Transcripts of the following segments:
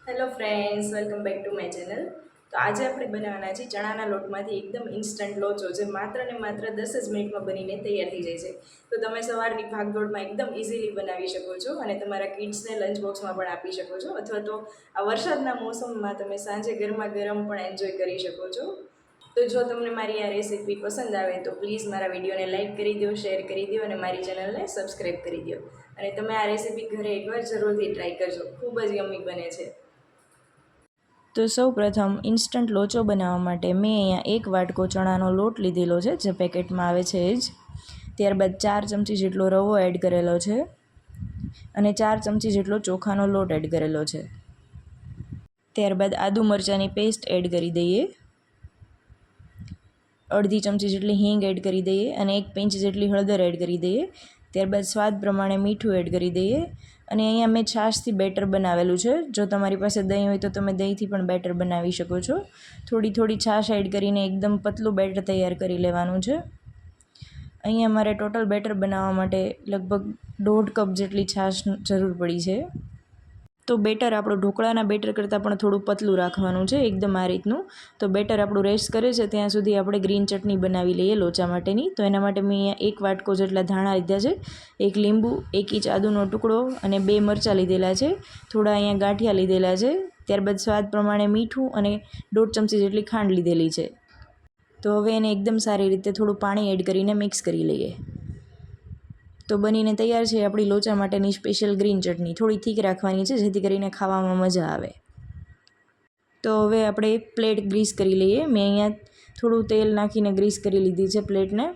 Hello friends, welcome back to my channel. તો આજે આપણે બનાવવાના છે ચણાના લોટમાંથી એકદમ ઇન્સ્ટન્ટ લોચો, જે માત્ર ને માત્ર 10 જ મિનિટમાં બનીને તૈયાર થઈ જાય છે. તો તમે સવારની ભાગદોડમાં એકદમ ઇઝીલી બનાવી શકો છો અને તમારા કિડ્સને લંચ બોક્સમાં પણ આપી શકો છો, અથવા તો આ વરસાદના મોસમમાં તમે સાંજે ગરમા ગરમ પણ એન્જોય કરી શકો છો. તો જો તમને મારી આ રેસીપી પસંદ આવે તો પ્લીઝ મારા વિડીયોને લાઇક કરી દો, શેર કરી દો અને મારી ચેનલને સબસ્ક્રાઈબ કરી દો. અને તમે આ રેસીપી ઘરે એકવાર જરૂરથી ટ્રાય કરજો, ખૂબ જ યમ્મી બને છે. તો સૌ પ્રથમ ઇન્સ્ટન્ટ લોચો બનાવવા માટે મેં અહીંયા એક વાટકો ચણાનો લોટ લીધેલો છે, જે પેકેટમાં આવે છે જ. ત્યારબાદ 4 ચમચી જેટલો રવો એડ કરેલો છે અને 4 ચમચી જેટલો ચોખાનો લોટ એડ કરેલો છે. ત્યારબાદ આદુ મરચાંની પેસ્ટ એડ કરી દઈએ, અડધી ચમચી જેટલી હિંગ એડ કરી દઈએ અને 1 પિંચ જેટલી હળદર એડ કરી દઈએ. ત્યારબાદ સ્વાદ પ્રમાણે મીઠું એડ કરી દઈએ અને અહીંયા મેં છાશથી બેટર બનાવેલું છે. જો તમારી પાસે દહીં હોય તો તમે દહીંથી પણ બેટર બનાવી શકો છો. થોડી છાશ એડ કરીને એકદમ પતલું બેટર તૈયાર કરી લેવાનું છે. અહીંયા મારે ટોટલ બેટર બનાવવા માટે લગભગ 1.5 કપ જેટલી છાશ જરૂર પડી છે. તો બેટર આપણું ઢોકળાના બેટર કરતાં પણ થોડું પતલું રાખવાનું છે, એકદમ આ રીતનું. તો બેટર આપણું રેસ્ટ કરે છે ત્યાં સુધી આપણે ગ્રીન ચટણી બનાવી લઈએ લોચા માટેની. તો એના માટે મેં અહીંયા 1 વાટકો જેટલા ધાણા લીધા છે, 1 લીંબુ, 1 ઇંચ આદુનો ટુકડો અને 2 મરચાં લીધેલા છે. થોડા અહીંયા ગાંઠિયા લીધેલા છે. ત્યારબાદ સ્વાદ પ્રમાણે મીઠું અને 1.5 ચમચી જેટલી ખાંડ લીધેલી છે. તો હવે એને એકદમ સારી રીતે થોડું પાણી એડ કરીને મિક્સ કરી લઈએ. તો બનીને તૈયાર છે આપણી લોચા માટેની સ્પેશિયલ ગ્રીન ચટણી. થોડી થીક રાખવાની છે જેથી કરીને ખાવામાં મજા આવે. તો હવે આપણે પ્લેટ ગ્રીસ કરી લઈએ. મેં અહીંયા થોડું તેલ નાખીને ગ્રીસ કરી લીધી છે પ્લેટને.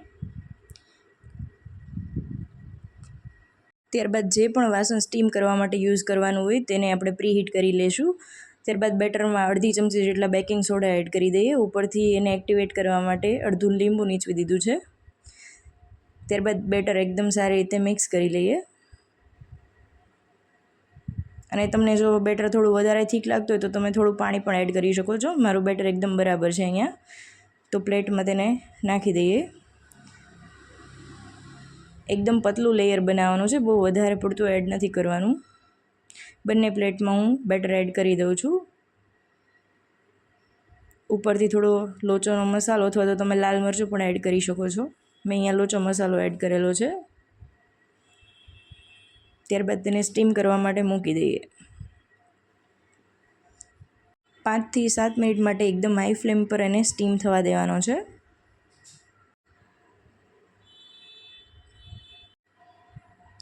ત્યારબાદ જે પણ વાસણ સ્ટીમ કરવા માટે યુઝ કરવાનું હોય તેને આપણે પ્રીહીટ કરી લઈશું. ત્યારબાદ બેટરમાં અડધી ચમચી જેટલા બેકિંગ સોડા એડ કરી દઈએ. ઉપરથી એને એક્ટિવેટ કરવા માટે અડધું લીંબુ નીચવી દીધું છે. ત્યારબાદ બેટર એકદમ સારી રીતે મિક્સ કરી લઈએ. અને તમને જો બેટર થોડું વધારે થીક લાગતું હોય તો તમે થોડું પાણી પણ એડ કરી શકો છો. મારું બેટર એકદમ બરાબર છે અહીંયા. તો પ્લેટમાં તેને નાખી દઈએ. એકદમ પતલું લેયર બનાવવાનું છે, બહુ વધારે પડતું એડ નથી કરવાનું. બંને પ્લેટમાં હું બેટર એડ કરી દઉં છું. ઉપરથી થોડો લોચોનો મસાલો અથવા તો તમે લાલ મરચું પણ એડ કરી શકો છો. મેં અહીંયા લોચો મસાલો એડ કરેલો છે. ત્યારબાદ તેને સ્ટીમ કરવા માટે મૂકી દઈએ. 5 થી 7 મિનિટ માટે એકદમ હાઈ ફ્લેમ પર એને સ્ટીમ થવા દેવાનો છે.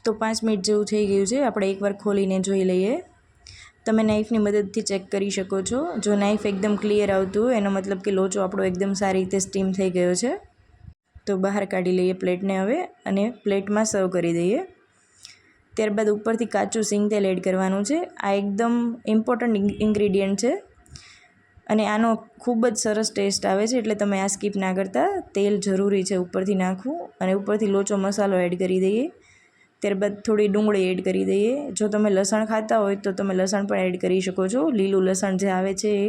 તો 5 મિનિટ જેવું થઈ ગયું છે. આપણે એકવાર ખોલીને જોઈ લઈએ. તમે નાઈફની મદદથી ચેક કરી શકો છો. જો નાઈફ એકદમ ક્લિયર આવતું હોય એનો મતલબ કે લોચો આપણો એકદમ સારી રીતે સ્ટીમ થઈ ગયો છે. તો બહાર કાઢી લઈએ પ્લેટને હવે અને પ્લેટમાં સર્વ કરી દઈએ. ત્યારબાદ ઉપરથી કાચું સિંગ તેલ એડ કરવાનું છે. આ એકદમ ઇમ્પોર્ટન્ટ ઇન્ગ્રીડિયન્ટ છે અને આનો ખૂબ જ સરસ ટેસ્ટ આવે છે, એટલે તમે આ સ્કીપ ના કરતા. તેલ જરૂરી છે ઉપરથી નાખવું અને ઉપરથી લોચો મસાલો એડ કરી દઈએ. ત્યારબાદ થોડી ડુંગળી એડ કરી દઈએ. જો તમે લસણ ખાતા હોય તો તમે લસણ પણ એડ કરી શકો છો. લીલું લસણ જે આવે છે એ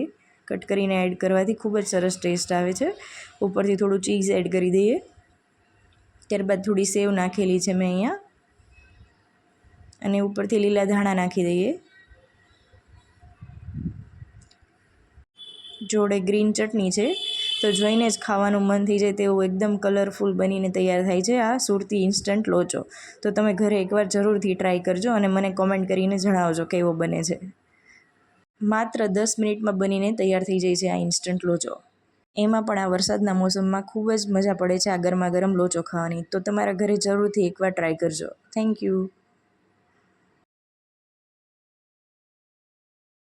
કટ કરીને એડ કરવાથી ખૂબ જ સરસ ટેસ્ટ આવે છે. ઉપરથી થોડું ચીઝ એડ કરી દઈએ. ત્યારબાદ થોડી સેવ નાખેલી છે મેં અહીંયા અને ઉપરથી લીલા ધાણા નાખી દઈએ. જોડે ગ્રીન ચટણી છે. તો જોઈને જ ખાવાનું મન થઈ જાય તેવું એકદમ કલરફુલ બનીને તૈયાર થાય છે આ સુરતી ઇન્સ્ટન્ટ લોચો. તો તમે ઘરે એકવાર જરૂરથી ટ્રાય કરજો અને મને કોમેન્ટ કરીને જણાવજો કેવો બને છે. માત્ર 10 મિનિટમાં બનીને તૈયાર થઈ જાય છે આ ઇન્સ્ટન્ટ લોચો. એમાં પણ આ વરસાદના મોસમમાં ખૂબ જ મજા પડે છે આ ગરમા ગરમ લોચો ખાવાની. તો તમારા ઘરે જરૂરથી એકવાર ટ્રાય કરજો. Thank you.